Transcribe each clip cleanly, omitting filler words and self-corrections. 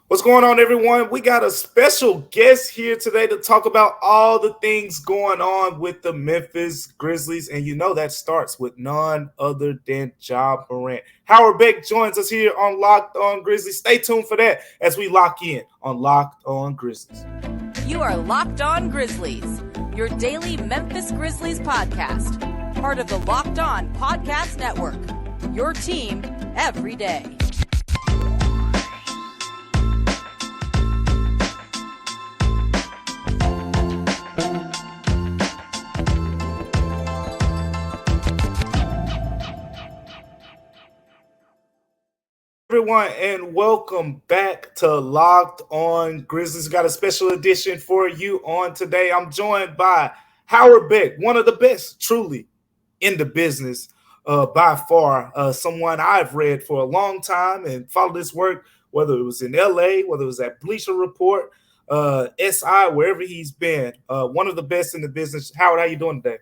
What's going on, everyone? We got a special guest here today to talk about all the things going on with the Memphis Grizzlies. And you know that starts with none other than Ja Morant. Howard Beck joins us here on Locked On Grizzlies. Stay tuned for that as we lock in on Locked On Grizzlies. You are Locked On Grizzlies, your daily Memphis Grizzlies podcast. Part of the Locked On Podcast Network, your team every day. Everyone, and welcome back to Locked On Grizzlies. We got a special edition for you on today. I'm joined by Howard Beck, one of the best truly in the business by far, someone I've read for a long time and followed his work, whether it was in LA, whether it was at Bleacher Report, SI, wherever he's been. One of the best in the business. Howard, how you doing today?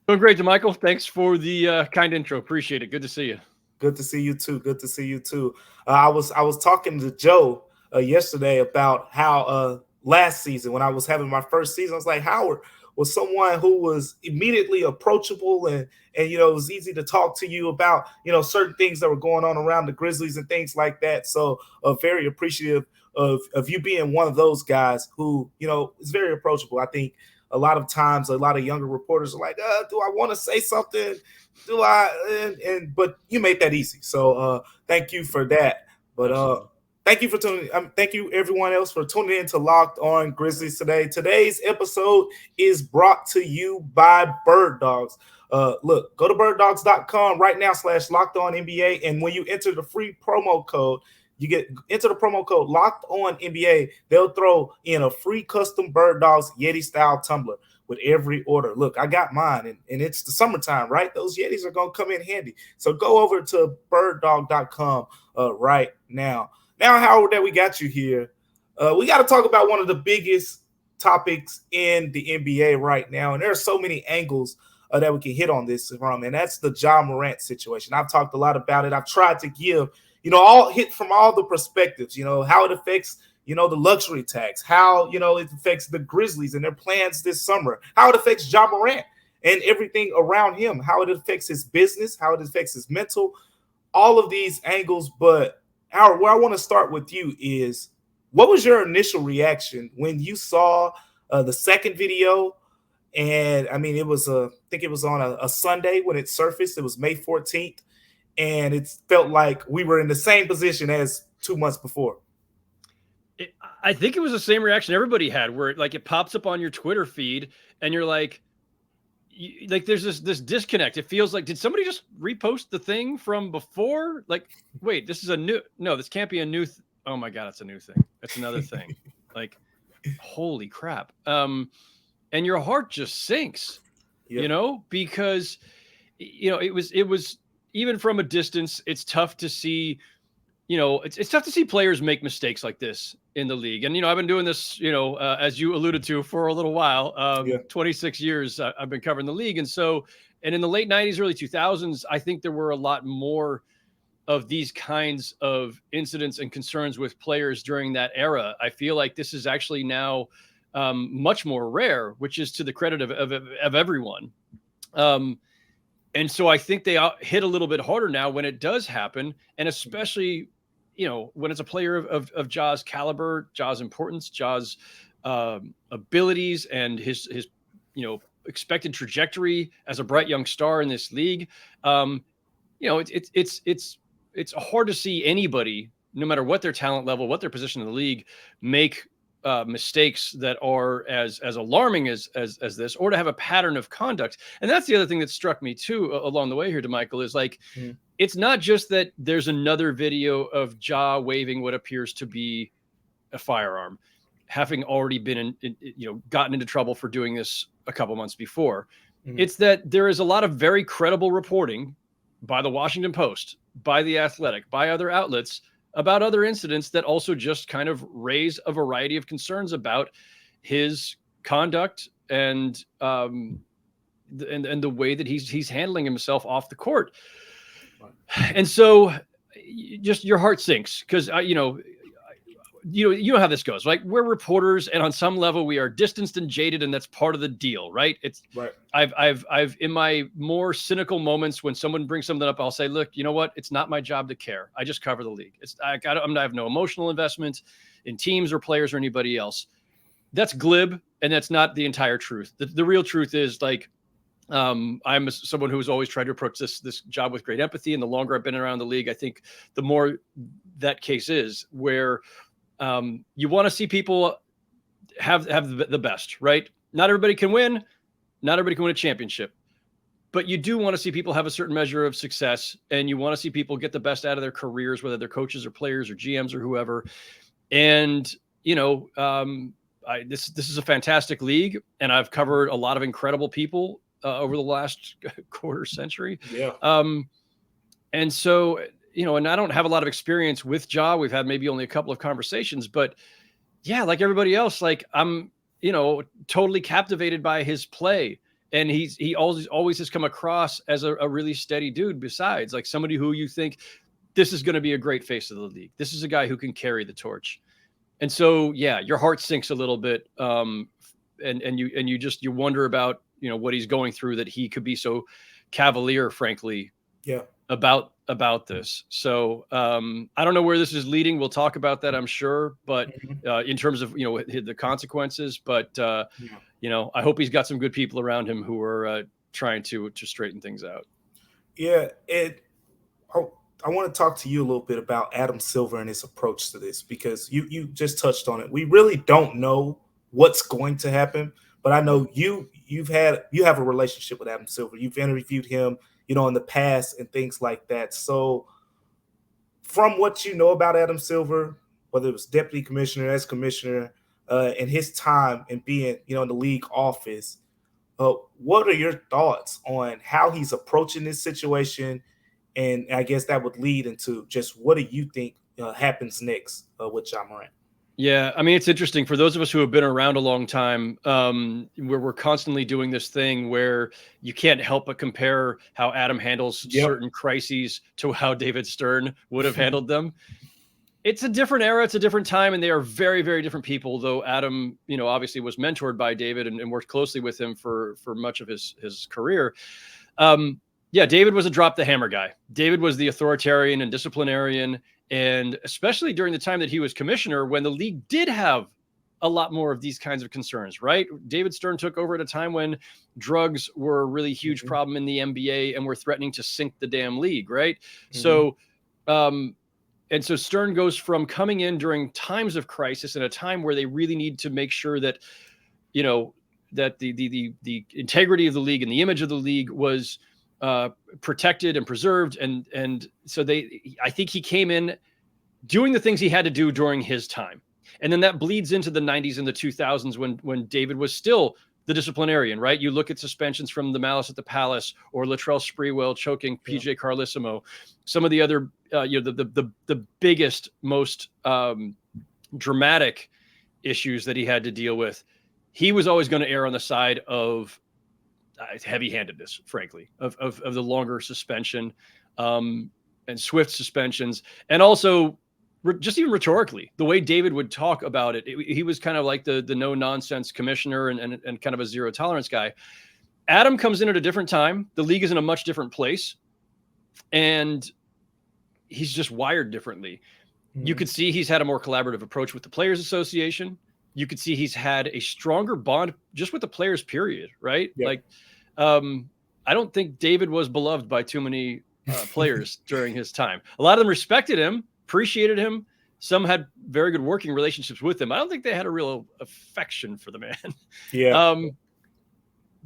Doing great, Damichael. Thanks for the kind intro. Appreciate it. Good to see you. Good to see you too. Good to see you too. I was talking to Joe yesterday about how last season, when I was having my first season, I was like, Howard was someone who was immediately approachable and you know, it was easy to talk to you about, you know, certain things that were going on around the Grizzlies and things like that. So very appreciative of you being one of those guys who, you know, is very approachable. I think a lot of times a lot of younger reporters are like, do I want to say something? Do I? But you made that easy. So thank you for that. But thank you for tuning. Thank you everyone else for tuning in to Locked On Grizzlies today. Today's episode is brought to you by Bird Dogs. Look, go to birddogs.com right now /LockedOnNBA, and when you enter the free promo code, enter the promo code Locked On NBA. They'll throw in a free custom Bird Dogs Yeti style tumbler with every order. Look, I got mine, and it's the summertime, right? Those Yetis are going to come in handy. So go over to birddog.com right now. Now, Howard, that we got you here, we got to talk about one of the biggest topics in the NBA right now, and there are so many angles that we can hit on this from, and that's the Ja Morant situation. I've talked a lot about it. I've tried to give, you know, all hit from all the perspectives, you know, how it affects, you know, the luxury tax, how, you know, it affects the Grizzlies and their plans this summer, how it affects Ja Morant and everything around him, how it affects his business, how it affects his mental, all of these angles. But Howard, where I want to start with you is, what was your initial reaction when you saw the second video? And I mean, I think it was on a Sunday when it surfaced. It was May 14th. And it felt like we were in the same position as 2 months before. I think it was the same reaction everybody had, where it pops up on your Twitter feed and you're like there's this disconnect. It feels like, did somebody just repost the thing from before? Like, wait, this can't be a new oh my God, it's a new thing. It's another thing. Like, holy crap. And your heart just sinks, you know, because, you know, it was even from a distance, it's tough to see, you know, it's tough to see players make mistakes like this in the league. And, you know, I've been doing this, you know, as you alluded to, for a little while, 26 years I've been covering the league. And so, and in the late 90s, early 2000s, I think there were a lot more of these kinds of incidents and concerns with players during that era. I feel like this is actually now much more rare, which is to the credit of everyone. And so I think they hit a little bit harder now when it does happen. And especially, you know, when it's a player of Ja's caliber, Ja's importance, Ja's abilities, and his, you know, expected trajectory as a bright young star in this league. You know, it's hard to see anybody, no matter what their talent level, what their position in the league, make mistakes that are as alarming as this, or to have a pattern of conduct. And that's the other thing that struck me too along the way here, Damichael, is like, it's not just that there's another video of Ja waving what appears to be a firearm, having already been gotten into trouble for doing this a couple months before. It's that there is a lot of very credible reporting by the Washington Post, by The Athletic, by other outlets about other incidents that also just kind of raise a variety of concerns about his conduct and the way that he's handling himself off the court. And so just your heart sinks because, you know how this goes. Like, we're reporters, and on some level we are distanced and jaded, and that's part of the deal, right? It's right. I've in my more cynical moments, when someone brings something up, I'll say, look, you know what? It's not my job to care. I just cover the league. I have no emotional investment in teams or players or anybody else. That's glib, and that's not the entire truth. The real truth is, like, I'm someone who has always tried to approach this job with great empathy. And the longer I've been around the league, I think the more that case is, where you want to see people have the best, right? Not everybody can win. Not everybody can win a championship, but you do want to see people have a certain measure of success, and you want to see people get the best out of their careers, whether they're coaches or players or GMs or whoever. And, this is a fantastic league, and I've covered a lot of incredible people over the last quarter century. Yeah. And so, and I don't have a lot of experience with Ja. We've had maybe only a couple of conversations, but yeah, like everybody else, like, I'm, totally captivated by his play. And he always has come across as a really steady dude, besides, like, somebody who you think, this is going to be a great face of the league. This is a guy who can carry the torch. And so, yeah, your heart sinks a little bit. And you wonder about, what he's going through, that he could be so cavalier, frankly, about this. So I don't know where this is leading. We'll talk about that, I'm sure. But in terms of, the consequences, but, I hope he's got some good people around him who are trying to straighten things out. Yeah. I want to talk to you a little bit about Adam Silver and his approach to this, because you just touched on it. We really don't know what's going to happen, but I know you have a relationship with Adam Silver. You've interviewed him, in the past and things like that. So from what you know about Adam Silver, whether it was deputy commissioner, as commissioner, and his time and being, in the league office, what are your thoughts on how he's approaching this situation? And I guess that would lead into just, what do you think happens next with Ja Morant? Yeah, I mean, it's interesting for those of us who have been around a long time, where we're constantly doing this thing where you can't help but compare how Adam handles certain crises to how David Stern would have handled them. It's a different era. It's a different time. And they are very, very different people, though Adam, obviously was mentored by David and worked closely with him for much of his career. Yeah, David was a drop the hammer guy. David was the authoritarian and disciplinarian. And especially during the time that he was commissioner, when the league did have a lot more of these kinds of concerns, right? David Stern took over at a time when drugs were a really huge problem in the NBA and were threatening to sink the damn league, right? So, and so Stern goes from coming in during times of crisis, in a time where they really need to make sure that, that the integrity of the league and the image of the league was protected and preserved. And so I think he came in doing the things he had to do during his time. And then that bleeds into the 90s and the 2000s when David was still the disciplinarian, right? You look at suspensions from the Malice at the Palace, or Latrell Sprewell choking PJ Carlesimo, some of the other, the biggest, most dramatic issues that he had to deal with. He was always going to err on the side of heavy-handedness, frankly, of the longer suspension and swift suspensions. And also, just even rhetorically, the way David would talk about it, he was kind of like the no-nonsense commissioner and kind of a zero-tolerance guy. Adam comes in at a different time. The league is in a much different place, and he's just wired differently. You could see he's had a more collaborative approach with the Players Association. You could see he's had a stronger bond just with the players, period, right? Yeah. Like, I don't think David was beloved by too many players during his time. A lot of them respected him, appreciated him. Some had very good working relationships with him. I don't think they had a real affection for the man. Yeah.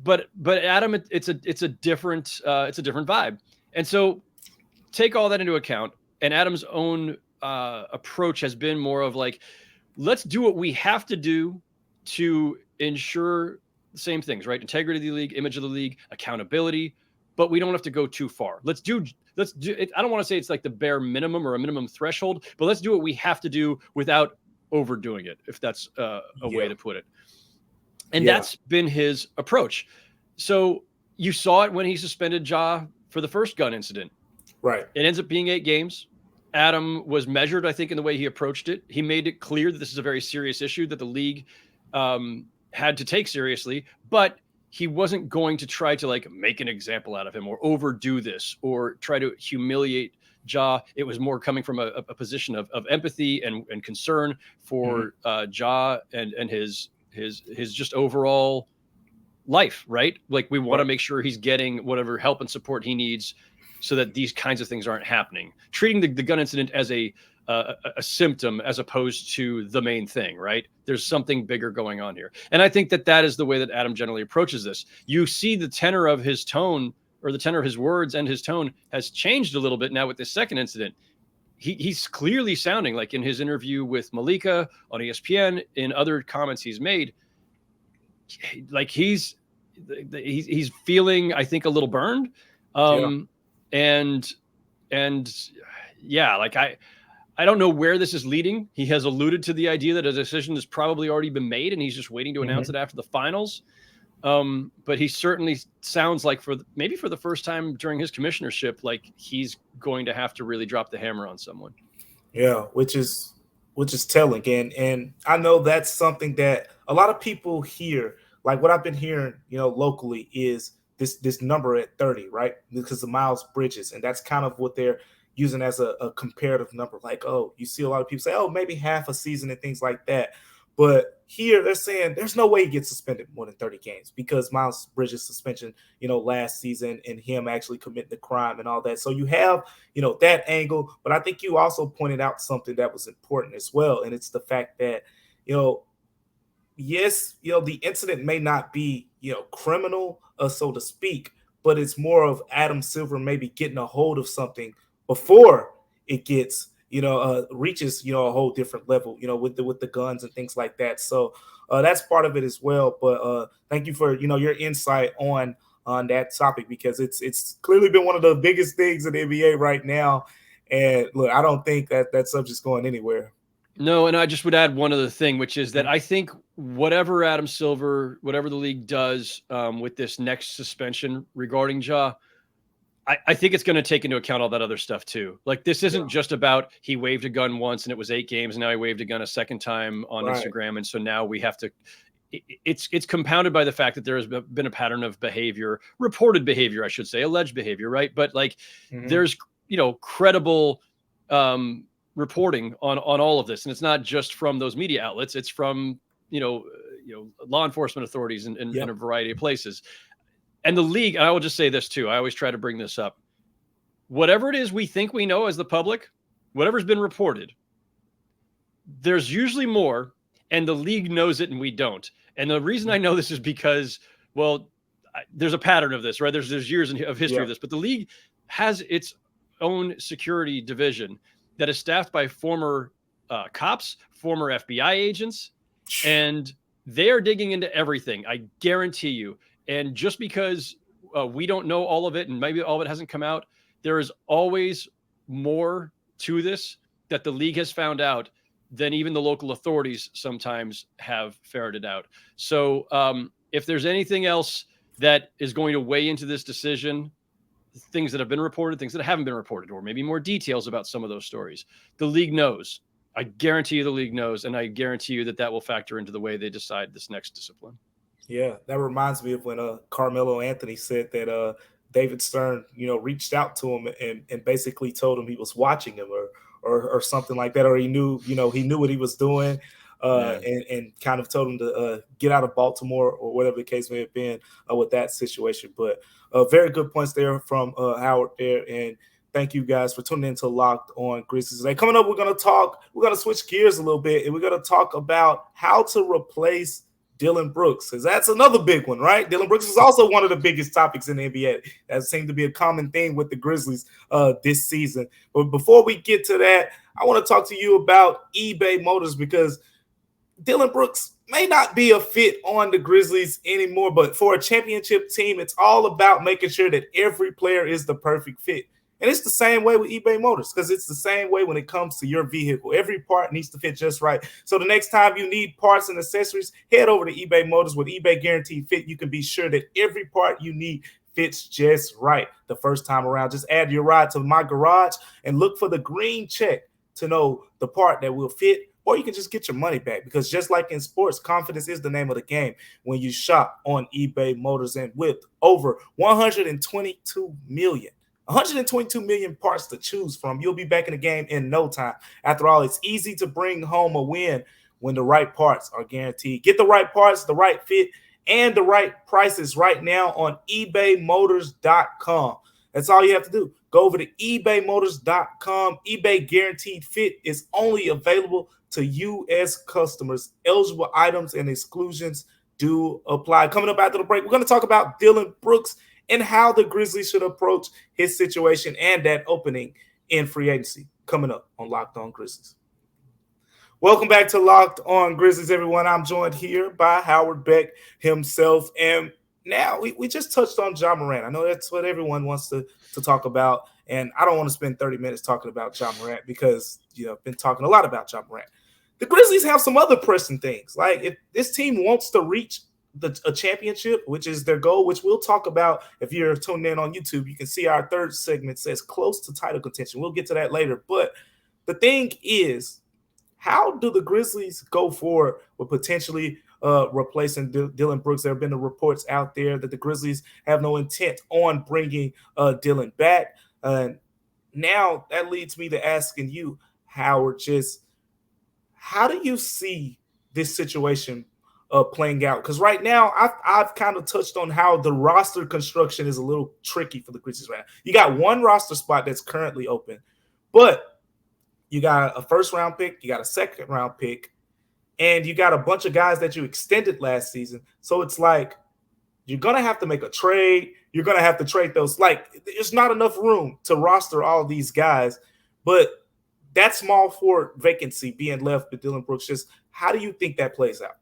But Adam, it's a different vibe. And so take all that into account. And Adam's own approach has been more of like, let's do what we have to do to ensure the same things, right? Integrity of the league, image of the league, accountability, but we don't have to go too far. Let's do it. I don't want to say it's like the bare minimum or a minimum threshold, but let's do what we have to do without overdoing it, if that's a way to put it. And that's been his approach. So you saw it when he suspended Ja for the first gun incident. Right. It ends up being 8 games. Adam was measured, I think, in the way he approached it. He made it clear that this is a very serious issue that the league had to take seriously, but he wasn't going to try to like make an example out of him or overdo this or try to humiliate Ja. It was more coming from a position of empathy and concern for Ja and his just overall life, right? Like we want to make sure he's getting whatever help and support he needs so that these kinds of things aren't happening. Treating the gun incident as a symptom as opposed to the main thing, right? There's something bigger going on here. And I think that is the way that Adam generally approaches this. You see the tenor of his tone or the tenor of his words and his tone has changed a little bit now with this second incident. He's clearly sounding like in his interview with Malika on ESPN, in other comments he's made, like he's feeling, I think, a little burned. And yeah, like I don't know where this is leading. He has alluded to the idea that a decision has probably already been made and he's just waiting to announce it after the finals. But he certainly sounds like maybe for the first time during his commissionership, like he's going to have to really drop the hammer on someone. Yeah, which is telling. And I know that's something that a lot of people hear. Like what I've been hearing, locally is this number at 30, right? Because of Miles Bridges. And that's kind of what they're using as a comparative number. Like, oh, you see a lot of people say, oh, maybe half a season and things like that. But here they're saying there's no way he gets suspended more than 30 games because Miles Bridges' suspension, last season and him actually committing the crime and all that. So you have, that angle. But I think you also pointed out something that was important as well. And it's the fact that, yes, the incident may not be, criminal, so to speak, but it's more of Adam Silver maybe getting a hold of something before it gets, reaches, a whole different level, with the guns and things like that. So that's part of it as well. But thank you for, your insight on that topic, because it's clearly been one of the biggest things in the NBA right now. And look, I don't think that subject's going anywhere. No, and I just would add one other thing, which is that I think whatever Adam Silver, whatever the league does with this next suspension regarding Ja, I think it's going to take into account all that other stuff too. Like this isn't just about he waved a gun once and it was 8 games, and now he waved a gun a second time on Instagram, and so now we have to. It's compounded by the fact that there has been a pattern of behavior, reported behavior, I should say, alleged behavior, right? But like there's credible reporting on all of this, and it's not just from those media outlets. It's from law enforcement authorities in a variety of places. And the league, and I will just say this too, I always try to bring this up. Whatever it is we think we know as the public, whatever's been reported, there's usually more, and the league knows it and we don't. And the reason I know this is because, well, there's a pattern of this, right? There's years of history of this, but the league has its own security division that is staffed by former cops, former FBI agents, and they are digging into everything. I guarantee you. And just because we don't know all of it, and maybe all of it hasn't come out, there is always more to this that the league has found out than even the local authorities sometimes have ferreted out. So if there's anything else that is going to weigh into this decision, things that have been reported, things that haven't been reported, or maybe more details about some of those stories, the league knows. I guarantee you the league knows, and I guarantee you that will factor into the way they decide this next discipline. Yeah, that reminds me of when Carmelo Anthony said that David Stern, reached out to him and basically told him he was watching him or something like that, or he knew what he was doing, and kind of told him to get out of Baltimore or whatever the case may have been with that situation. But very good points there from Howard there, and thank you guys for tuning in to Locked On Grizzlies today. Coming up, we're going to switch gears a little bit, and we're going to talk about how to replace Dillon Brooks, because that's another big one, right? Dillon Brooks is also one of the biggest topics in the NBA. That seemed to be a common theme with the Grizzlies this season. But before we get to that, I want to talk to you about eBay Motors, because Dillon Brooks may not be a fit on the Grizzlies anymore, but for a championship team, it's all about making sure that every player is the perfect fit. And it's the same way with eBay Motors, because it's the same way when it comes to your vehicle. Every part needs to fit just right. So the next time you need parts and accessories, head over to eBay Motors. With eBay Guaranteed Fit, you can be sure that every part you need fits just right the first time around. Just add your ride to My Garage and look for the green check to know the part that will fit, or you can just get your money back, because just like in sports, confidence is the name of the game when you shop on eBay Motors. And with over 122 million parts to choose from, you'll be back in the game in no time. After all, it's easy to bring home a win when the right parts are guaranteed. Get the right parts, the right fit, and the right prices right now on ebaymotors.com. That's all you have to do. Go over to ebaymotors.com. eBay Guaranteed Fit is only available to U.S. customers. Eligible items and exclusions do apply. Coming up after the break, we're going to talk about Dillon Brooks and how the Grizzlies should approach his situation and that opening in free agency. Coming up on Locked On Grizzlies. Welcome back to Locked On Grizzlies, everyone. I'm joined here by Howard Beck himself. And now we just touched on Ja Morant. I know that's what everyone wants to talk about. And I don't want to spend 30 minutes talking about Ja Morant because, I've been talking a lot about Ja Morant. The Grizzlies have some other pressing things. Like, if this team wants to reach a championship, which is their goal, which we'll talk about if you're tuned in on YouTube. You can see our third segment says close to title contention. We'll get to that later. But the thing is, how do the Grizzlies go forward with potentially replacing Dillon Brooks? There have been the reports out there that the Grizzlies have no intent on bringing Dillon back. Now that leads me to asking you, Howard, just how do you see this situation playing out? Because right now I've kind of touched on how the roster construction is a little tricky for the Grizzlies right now. You got one roster spot that's currently open, but you got a first-round pick, you got a second-round pick, and you got a bunch of guys that you extended last season. So it's like you're going to have to make a trade. You're going to have to trade those. Like, there's not enough room to roster all of these guys. But that small forward vacancy being left with Dillon Brooks, just how do you think that plays out?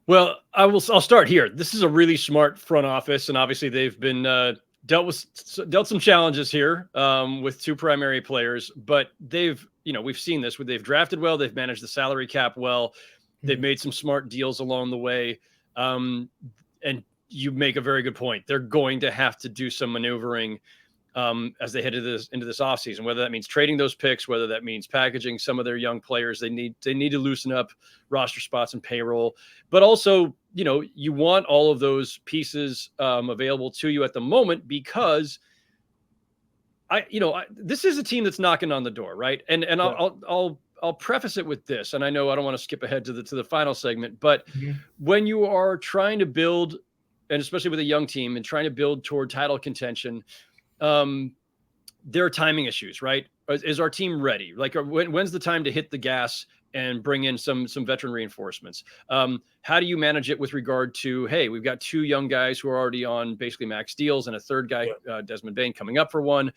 Well, I'll start here. This is a really smart front office, and obviously they've been dealt some challenges here with two primary players, but we've seen this. They've drafted well, they've managed the salary cap well, they've made some smart deals along the way, and you make a very good point. They're going to have to do some maneuvering as they head into this offseason, whether that means trading those picks, whether that means packaging some of their young players. They need to loosen up roster spots and payroll, but also, you want all of those pieces available to you at the moment, because this is a team that's knocking on the door, right? And yeah. I'll preface it with this, and I know I don't want to skip ahead to the final segment, but when you are trying to build, and especially with a young team and trying to build toward title contention, there are timing issues, right? Is our team ready? Like, when's the time to hit the gas and bring in some veteran reinforcements? How do you manage it with regard to, hey, we've got two young guys who are already on basically max deals and a third guy, Desmond Bane, coming up for one.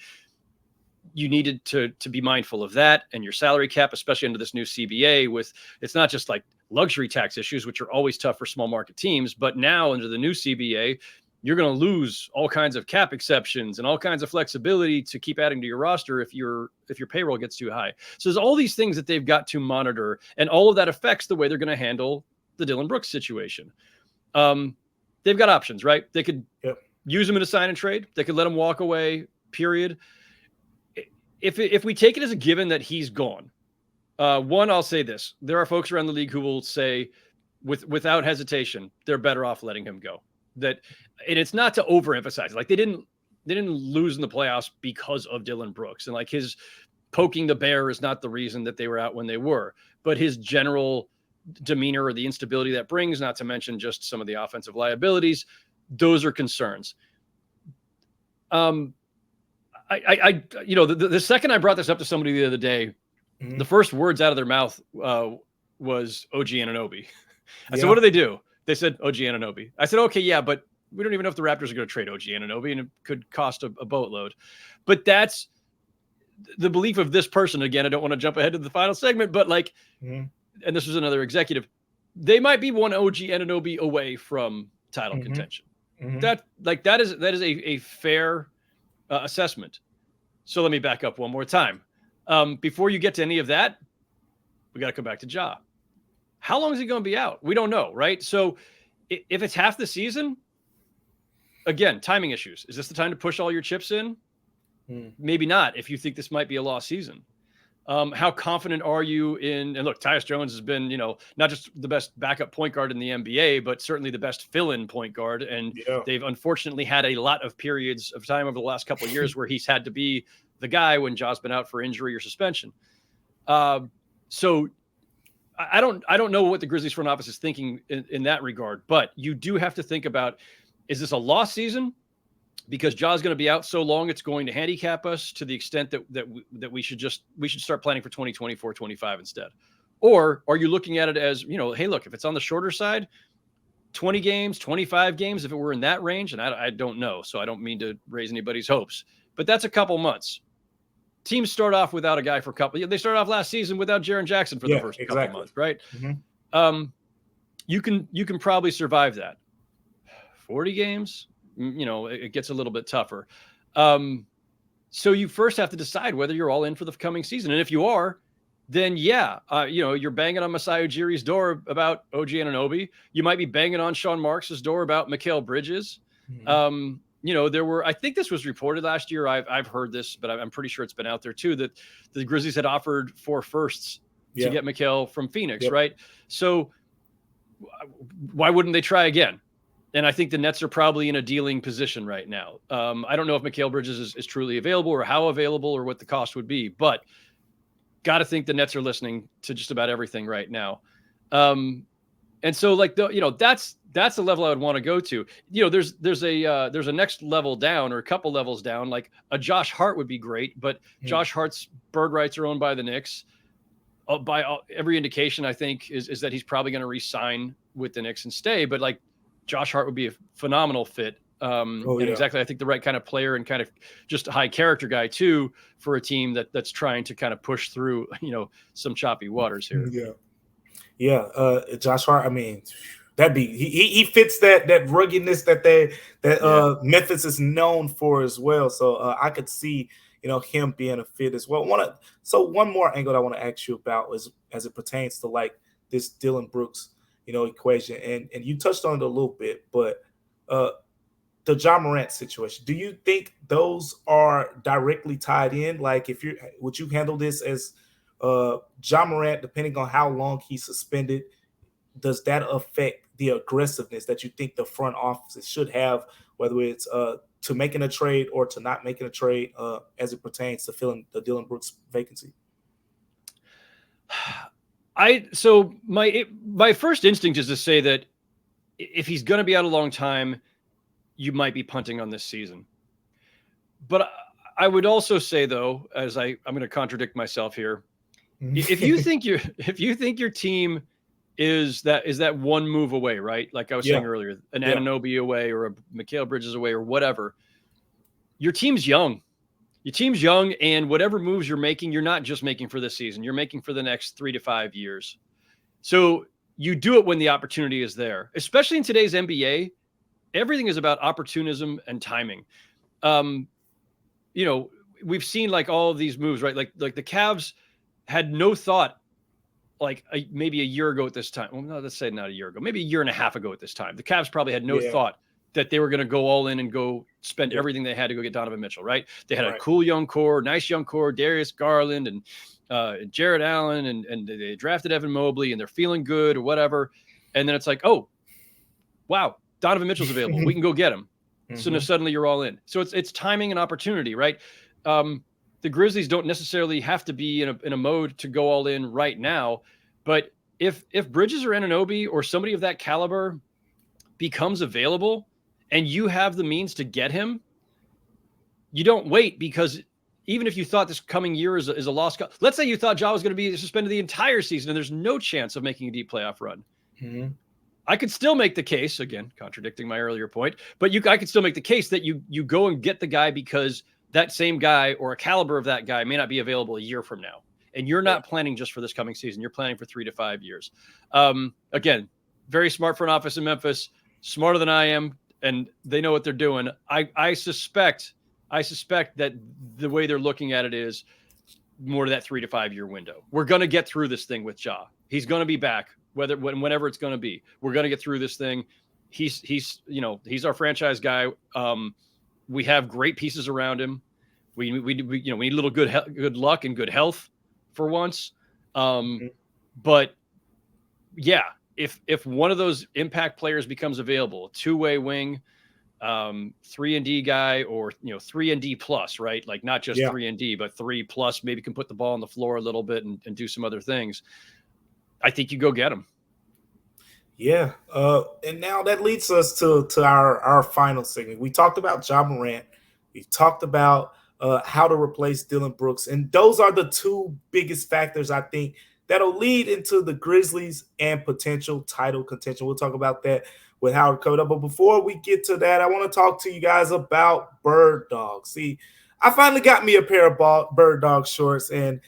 You needed to be mindful of that and your salary cap, especially under this new CBA it's not just like luxury tax issues, which are always tough for small market teams, but now under the new CBA, you're going to lose all kinds of cap exceptions and all kinds of flexibility to keep adding to your roster if your payroll gets too high. So there's all these things that they've got to monitor, and all of that affects the way they're going to handle the Dillon Brooks situation. They've got options, right? They could use him in a sign and trade. They could let him walk away, period. If we take it as a given that he's gone, I'll say this. There are folks around the league who will say without hesitation, they're better off letting him go. And it's not to overemphasize. Like, they didn't lose in the playoffs because of Dillon Brooks, and like his poking the bear is not the reason that they were out when they were, but his general demeanor or the instability that brings, not to mention just some of the offensive liabilities, those are concerns. The second I brought this up to somebody the other day, the first words out of their mouth was OG Anunoby. I said, what do they do? They said OG Anunoby. I said, okay, yeah, but we don't even know if the Raptors are going to trade OG Anunoby, and it could cost a boatload. But that's the belief of this person. Again, I don't want to jump ahead to the final segment, but like, and this was another executive, they might be one OG Anunoby away from title contention. That is a fair assessment. So let me back up one more time. Before you get to any of that, we got to come back to Ja. How long is he going to be out? We don't know, right? So if it's half the season, again, timing issues. Is this the time to push all your chips in? Maybe not, if you think this might be a lost season. How confident are you in, and look, Tyus Jones has been, not just the best backup point guard in the NBA, but certainly the best fill-in point guard. And they've unfortunately had a lot of periods of time over the last couple of years where he's had to be the guy when Ja's been out for injury or suspension. So I don't know what the Grizzlies front office is thinking in that regard, but you do have to think about, is this a lost season? Because Ja's going to be out so long, it's going to handicap us to the extent that we should start planning for 2024, 25 instead. Or are you looking at it as, hey, look, if it's on the shorter side, 20 games, 25 games, if it were in that range, and I don't know, so I don't mean to raise anybody's hopes, but that's a couple months. Teams start off without a guy for a couple. They started off last season without Jaren Jackson for the first couple months, right? Mm-hmm. You can probably survive that. 40 games, it gets a little bit tougher. So you first have to decide whether you're all in for the coming season. And if you are, then you're banging on Masai Ujiri's door about OG Anunoby. You might be banging on Sean Marks's door about Mikal Bridges. Mm-hmm. I think this was reported last year. I've heard this, but I'm pretty sure it's been out there too, that the Grizzlies had offered 4 firsts to get Mikal from Phoenix, right? So why wouldn't they try again? And I think the Nets are probably in a dealing position right now. I don't know if Mikal Bridges is truly available or how available or what the cost would be, but got to think the Nets are listening to just about everything right now. And so that's the level I would want to go to. There's a next level down or a couple levels down, like a Josh Hart would be great, but Josh Hart's bird rights are owned by the Knicks. By every indication, I think is that he's probably going to re-sign with the Knicks and stay, but like, Josh Hart would be a phenomenal fit. Exactly. I think the right kind of player and kind of just a high character guy too, for a team that's trying to kind of push through, some choppy waters here. Josh Hart. I mean, that'd be, he fits that ruggedness that Memphis is known for as well. So I could see, him being a fit as well. One more angle I want to ask you about is as it pertains to like this Dillon Brooks equation. And you touched on it a little bit, but the Ja Morant situation, do you think those are directly tied in? Like, would you handle this as Ja Morant, depending on how long he's suspended, does that affect the aggressiveness that you think the front office should have, whether it's to making a trade or to not making a trade as it pertains to filling the Dillon Brooks vacancy? So my first instinct is to say that if he's going to be out a long time, you might be punting on this season. But I would also say, though, as I'm going to contradict myself here, if you think your team is that one move away, right? Like I was saying earlier, an Anunoby away or a Mikal Bridges away or whatever, your team's young. Your team's young, and whatever moves you're making, you're not just making for this season. You're making for the next 3 to 5 years. So you do it when the opportunity is there. Especially in today's NBA, everything is about opportunism and timing. We've seen like all of these moves, right? Like the Cavs had no thought, like maybe a year ago at this time. Well, no, let's say not a year ago, maybe a year and a half ago at this time. The Cavs probably had no thought that they were going to go all in and go spend everything they had to go get Donovan Mitchell, right? They had a cool young core, nice young core, Darius Garland and Jared Allen, and they drafted Evan Mobley, and they're feeling good or whatever. And then it's like, oh, wow, Donovan Mitchell's available. We can go get him. So now suddenly you're all in. So it's timing and opportunity, right? The Grizzlies don't necessarily have to be in a mode to go all in right now. But if Bridges or Anunoby or somebody of that caliber becomes available, and you have the means to get him, you don't wait, because even if you thought this coming year is a lost cause, let's say you thought Ja was going to be suspended the entire season and there's no chance of making a deep playoff run. Mm-hmm. I could still make the case, again, contradicting my earlier point, but I could still make the case that you go and get the guy because that same guy or a caliber of that guy may not be available a year from now. And you're not planning just for this coming season. You're planning for 3 to 5 years. Again, very smart front office in Memphis, smarter than I am. And they know what they're doing. I suspect that the way they're looking at it is more to that 3 to 5 year window. We're going to get through this thing with Ja. He's going to be back, whenever it's going to be. We're going to get through this thing. he's our franchise guy. We have great pieces around him. We need a little good luck and good health for once. But yeah, if one of those impact players becomes available, two-way wing, 3-and-D guy, or 3-and-D plus, right? Like not just 3-and-D, but 3 plus, maybe can put the ball on the floor a little bit and do some other things. I think you go get him. Yeah. And now that leads us to our final segment. We talked about Ja Morant. We talked about how to replace Dillon Brooks. And those are the two biggest factors, I think, that'll lead into the Grizzlies and potential title contention. We'll talk about that with Howard coming up. But before we get to that, I want to talk to you guys about Bird Dog. See, I finally got me a pair of Bird Dog shorts. And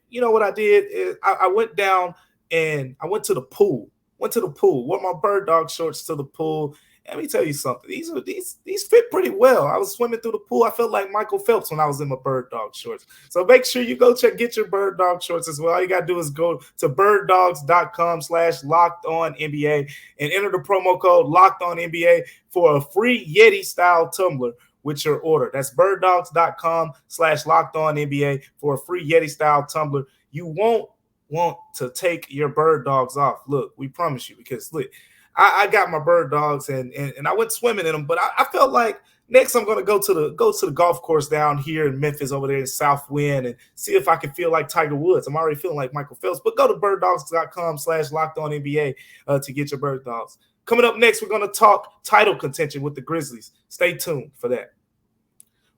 you know what I did is I went down and I went to the pool. Wore my Bird Dog shorts to the pool. Let me tell you something. These fit pretty well. I was swimming through the pool. I felt like Michael Phelps when I was in my Bird Dog shorts. So make sure you go get your Bird Dog shorts as well. All you got to do is go to birddogs.com/lockedonnba and enter the promo code LOCKEDONNBA for a free Yeti style tumbler with your order. That's birddogs.com/lockedonnba for a free Yeti style tumbler. You won't want to take your Bird Dogs off. Look, we promise you, because look, I got my Bird Dogs and I went swimming in them, but I felt like next I'm going to go to the golf course down here in Memphis over there in South Wind and see if I can feel like Tiger Woods. I'm already feeling like Michael Phelps, but go to birddogs.com/lockedonnba to get your Bird Dogs. Coming up next, we're going to talk title contention with the Grizzlies. Stay tuned for that.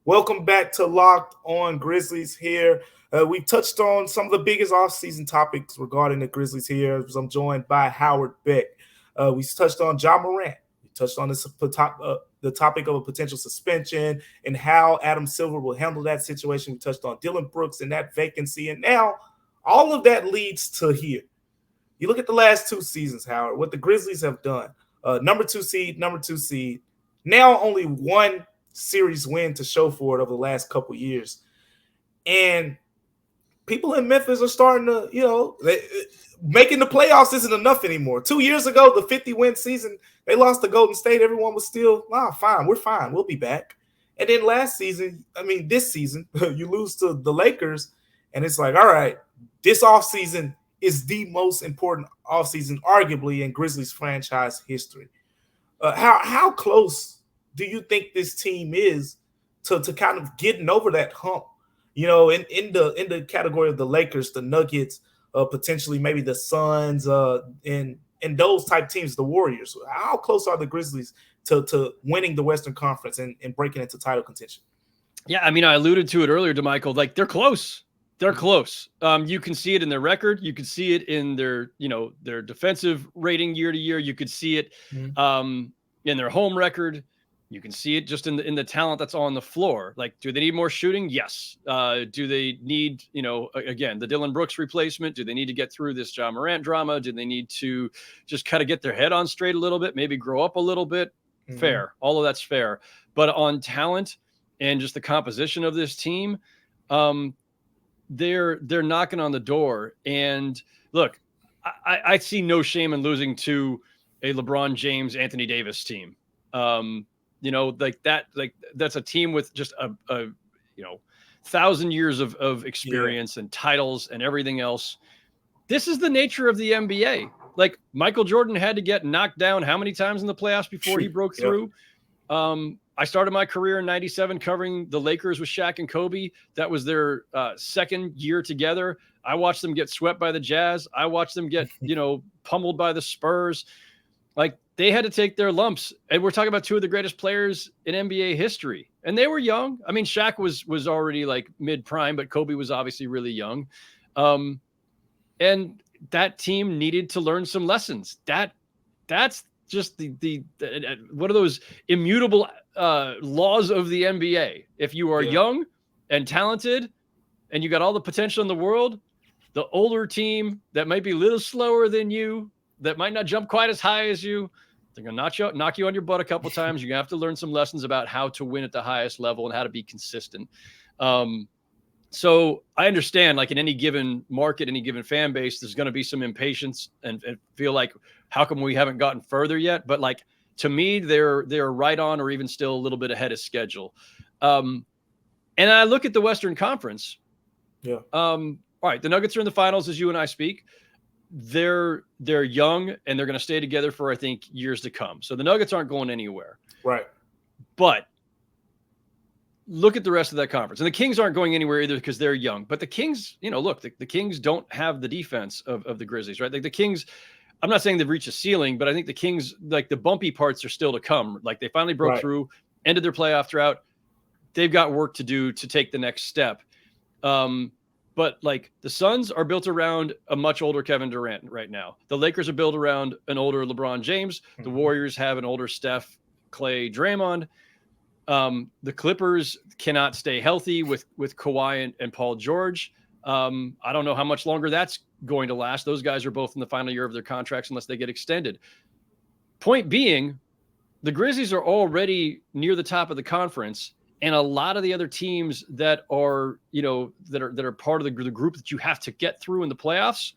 Welcome back to Locked On Grizzlies here. We touched on some of the biggest offseason topics regarding the Grizzlies here. As I'm joined by Howard Beck. We touched on Ja Morant. We touched on the topic of a potential suspension and how Adam Silver will handle that situation. We touched on Dillon Brooks and that vacancy. And now all of that leads to here. You look at the last 2 seasons, Howard, what the Grizzlies have done. Number two seed. Now only 1 series win to show for it over the last couple years. And people in Memphis are starting to, making the playoffs isn't enough anymore. 2 years ago, the 50-win season, they lost to Golden State. Everyone was still, fine. We're fine. We'll be back. And then this season, you lose to the Lakers, and it's like, all right, this offseason is the most important offseason, arguably, in Grizzlies franchise history. How close do you think this team is to kind of getting over that hump? In the category of the Lakers, the Nuggets, potentially maybe the Suns, and those type teams, the Warriors. How close are the Grizzlies to winning the Western Conference and breaking into title contention? Yeah, I alluded to it earlier, Damichael. Like, they're close. They're close. You can see it in their record. You can see it in their defensive rating year to year. You could see it in their home record. You can see it just in the talent that's on the floor. Like, do they need more shooting? Yes. Do they need, again, the Dillon Brooks replacement? Do they need to get through this Ja Morant drama? Do they need to just kind of get their head on straight a little bit, maybe grow up a little bit? Mm-hmm. Fair. All of that's fair. But on talent and just the composition of this team, they're knocking on the door. And look, I see no shame in losing to a LeBron James, Anthony Davis team. That's a team with just a 1,000 years of experience and titles and everything else. This is the nature of the NBA. Like, Michael Jordan had to get knocked down how many times in the playoffs before he broke through? I started my career in 97 covering the Lakers with Shaq and Kobe. That was their second year together. I watched them get swept by the Jazz. I watched them get, pummeled by the Spurs. Like, they had to take their lumps. And we're talking about 2 of the greatest players in NBA history. And they were young. Shaq was already like mid-prime, but Kobe was obviously really young. And that team needed to learn some lessons. That's just the one of those immutable laws of the NBA. If you are young and talented and you got all the potential in the world, the older team that might be a little slower than you, that might not jump quite as high as you, they're going to knock you on your butt a couple times. You're going to have to learn some lessons about how to win at the highest level and how to be consistent. So I understand, like, in any given market, any given fan base, there's going to be some impatience and feel like, how come we haven't gotten further yet? But, like, To me, they're right on or even still a little bit ahead of schedule. And I look at the Western Conference. Yeah. All right, the Nuggets are in the finals as you and I speak. They're young and they're going to stay together for, I think, years to come. So the Nuggets aren't going anywhere. Right. But look at the rest of that conference. And the Kings aren't going anywhere either because they're young. But the Kings, look, the Kings don't have the defense of the Grizzlies, right? Like the Kings, I'm not saying they've reached a ceiling, but I think the Kings, like the bumpy parts are still to come. Like they finally broke through, ended their playoff drought. They've got work to do to take the next step. But like the Suns are built around a much older Kevin Durant right now. The Lakers are built around an older LeBron James. The Warriors have an older Steph, Clay, Draymond. The Clippers cannot stay healthy with Kawhi and Paul George. I don't know how much longer that's going to last. Those guys are both in the final year of their contracts unless they get extended. Point being, the Grizzlies are already near the top of the conference. And a lot of the other teams that are, that are part of the group that you have to get through in the playoffs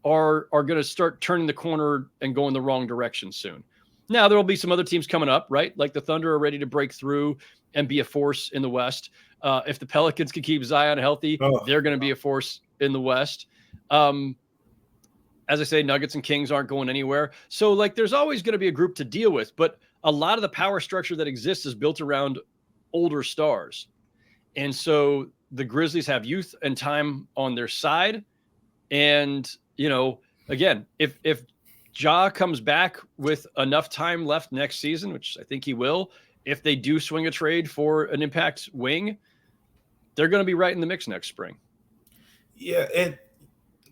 are going to start turning the corner and go in the wrong direction soon. Now, there will be some other teams coming up, right? Like the Thunder are ready to break through and be a force in the West. If the Pelicans can keep Zion healthy, they're going to be a force in the West. As I say, Nuggets and Kings aren't going anywhere. So, like, there's always going to be a group to deal with. But a lot of the power structure that exists is built around older stars. And so the Grizzlies have youth and time on their side. And, again, if Ja comes back with enough time left next season, which I think he will, if they do swing a trade for an impact wing, they're going to be right in the mix next spring. Yeah, and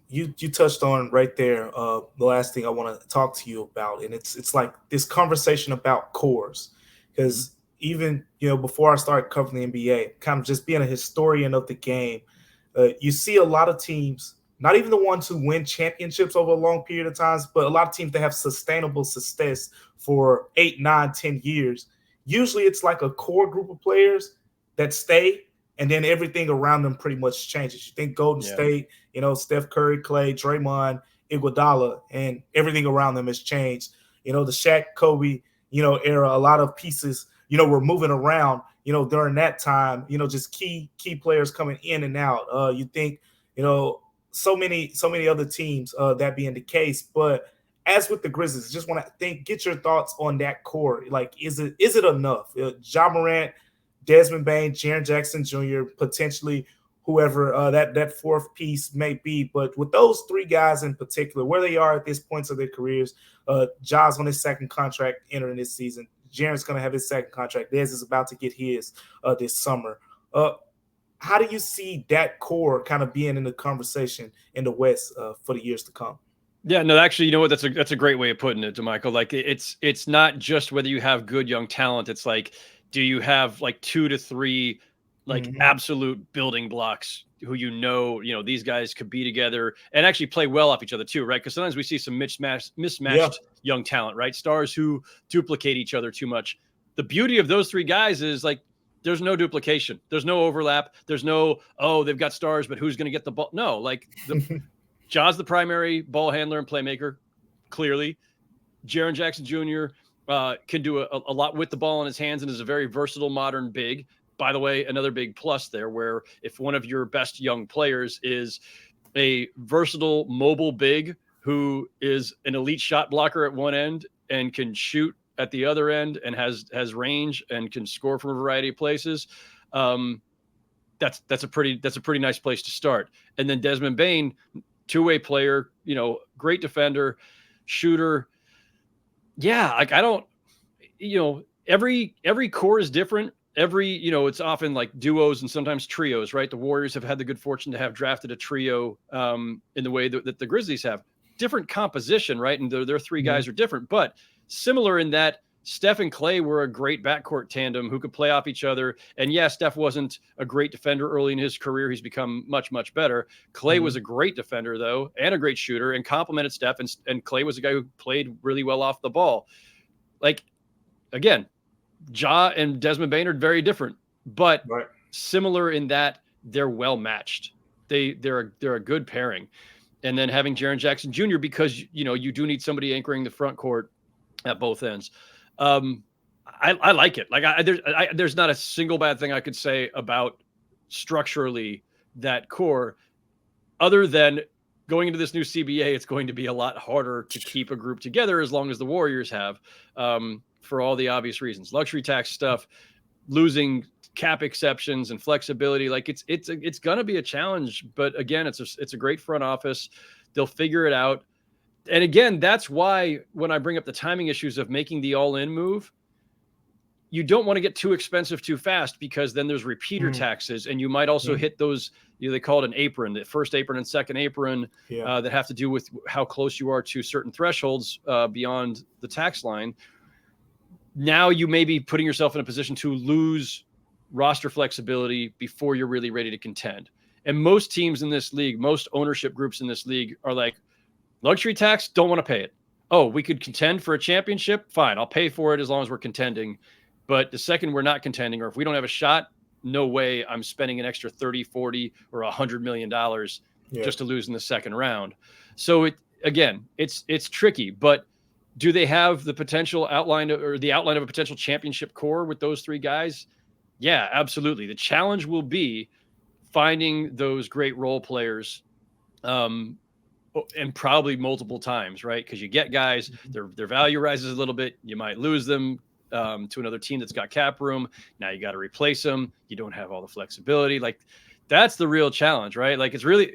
you touched on right there the last thing I want to talk to you about, and it's like this conversation about cores, because even before I started covering the NBA, kind of just being a historian of the game, you see a lot of teams, not even the ones who win championships over a long period of times, but a lot of teams that have sustainable success for 8, 9, 10 years. Usually it's like a core group of players that stay, and then everything around them pretty much changes. You think Golden State, Steph Curry, Clay, Draymond, Iguodala, and everything around them has changed. The Shaq, Kobe, era, a lot of pieces, were moving around, during that time, just key players coming in and out. You think, so many other teams, that being the case. But as with the Grizzlies, just want to get your thoughts on that core. Like, is it enough? Ja Morant, Desmond Bane, Jaren Jackson Jr., potentially whoever that fourth piece may be. But with those three guys in particular, where they are at this point of their careers, Ja's on his second contract entering this season. Jaren's going to have his second contract. Dez is about to get his this summer. How do you see that core kind of being in the conversation in the West for the years to come? Yeah, no, actually, you know what? That's a great way of putting it, Damichael. Like it's not just whether you have good young talent. It's like, do you have like 2 to 3 like absolute building blocks who these guys could be together and actually play well off each other too, right? Because sometimes we see some mismatched young talent, right? Stars who duplicate each other too much. The beauty of those 3 guys is like there's no duplication. There's no overlap. There's no, they've got stars, but who's going to get the ball? No, like Ja's the primary ball handler and playmaker, clearly. Jaren Jackson Jr. Can do a lot with the ball in his hands and is a very versatile modern big. By the way, another big plus there, where if one of your best young players is a versatile mobile big who is an elite shot blocker at one end and can shoot at the other end and has range and can score from a variety of places, that's a pretty nice place to start. And then Desmond Bane, two-way player, great defender, shooter. Yeah, like I don't, every core is different. It's often like duos and sometimes trios, right? The Warriors have had the good fortune to have drafted a trio in the way that the Grizzlies have. Different composition, right? And their 3 guys are different, but similar in that Steph and Clay were a great backcourt tandem who could play off each other. And yeah, Steph wasn't a great defender early in his career. He's become much, much better. Clay was a great defender, though, and a great shooter and complimented Steph. And Clay was a guy who played really well off the ball. Like, again, Ja and Desmond Bane are very different, but similar in that they're well matched. They're a good pairing. And then having Jaren Jackson Jr., because you do need somebody anchoring the front court at both ends. I like it. Like there's not a single bad thing I could say about structurally that core, other than going into this new CBA, it's going to be a lot harder to keep a group together as long as the Warriors have, for all the obvious reasons. Luxury tax stuff, losing cap exceptions and flexibility. Like it's going to be a challenge, but again, it's a great front office. They'll figure it out. And again, that's why when I bring up the timing issues of making the all-in move, you don't want to get too expensive too fast, because then there's repeater taxes, and you might also hit those, they call it an apron, the first apron and second apron, that have to do with how close you are to certain thresholds beyond the tax line. Now you may be putting yourself in a position to lose roster flexibility before you're really ready to contend. And most teams in this league, most ownership groups in this league are like, luxury tax, don't want to pay it. Oh, we could contend for a championship? Fine, I'll pay for it as long as we're contending. But the second we're not contending, or if we don't have a shot, no way I'm spending an extra 30, 40, or $100 million just to lose in the second round. So it's tricky, but do they have the potential outline of a potential championship core with those three guys? Yeah, absolutely. The challenge will be finding those great role players, and probably multiple times, right? Because you get guys, their value rises a little bit. You might lose them to another team that's got cap room. Now you got to replace them. You don't have all the flexibility. Like, that's the real challenge, right? Like, it's really,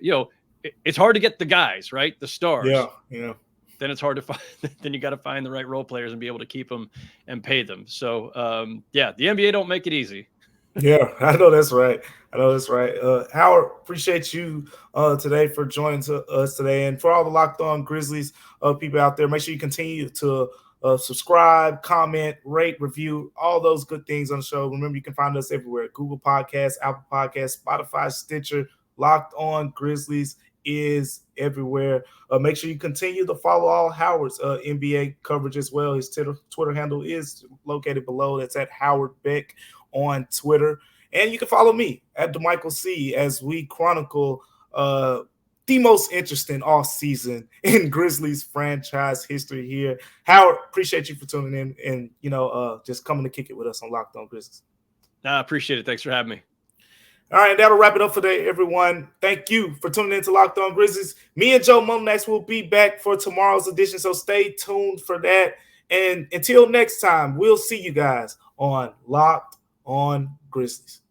it's hard to get the guys, right? The stars. Yeah. Then it's hard to find. Then you got to find the right role players and be able to keep them and pay them. So, the NBA don't make it easy. Yeah, I know that's right. Howard, appreciate you today for joining us today. And for all the Locked On Grizzlies people out there, make sure you continue to subscribe, comment, rate, review, all those good things on the show. Remember, you can find us everywhere: Google Podcasts, Apple Podcasts, Spotify, Stitcher. Locked On Grizzlies is everywhere. Make sure you continue to follow all Howard's NBA coverage as well. His Twitter handle is located below. That's at Howard Beck on Twitter. And you can follow me at Damichael C as we chronicle the most interesting off season in Grizzlies franchise history here. Howard, appreciate you for tuning in and, just coming to kick it with us on Locked On Grizzlies. I appreciate it. Thanks for having me. All right, that'll wrap it up for today, everyone. Thank you for tuning in to Locked On Grizzlies. Me and Joe Mullinax will be back for tomorrow's edition, so stay tuned for that. And until next time, we'll see you guys on Locked On Grizzlies.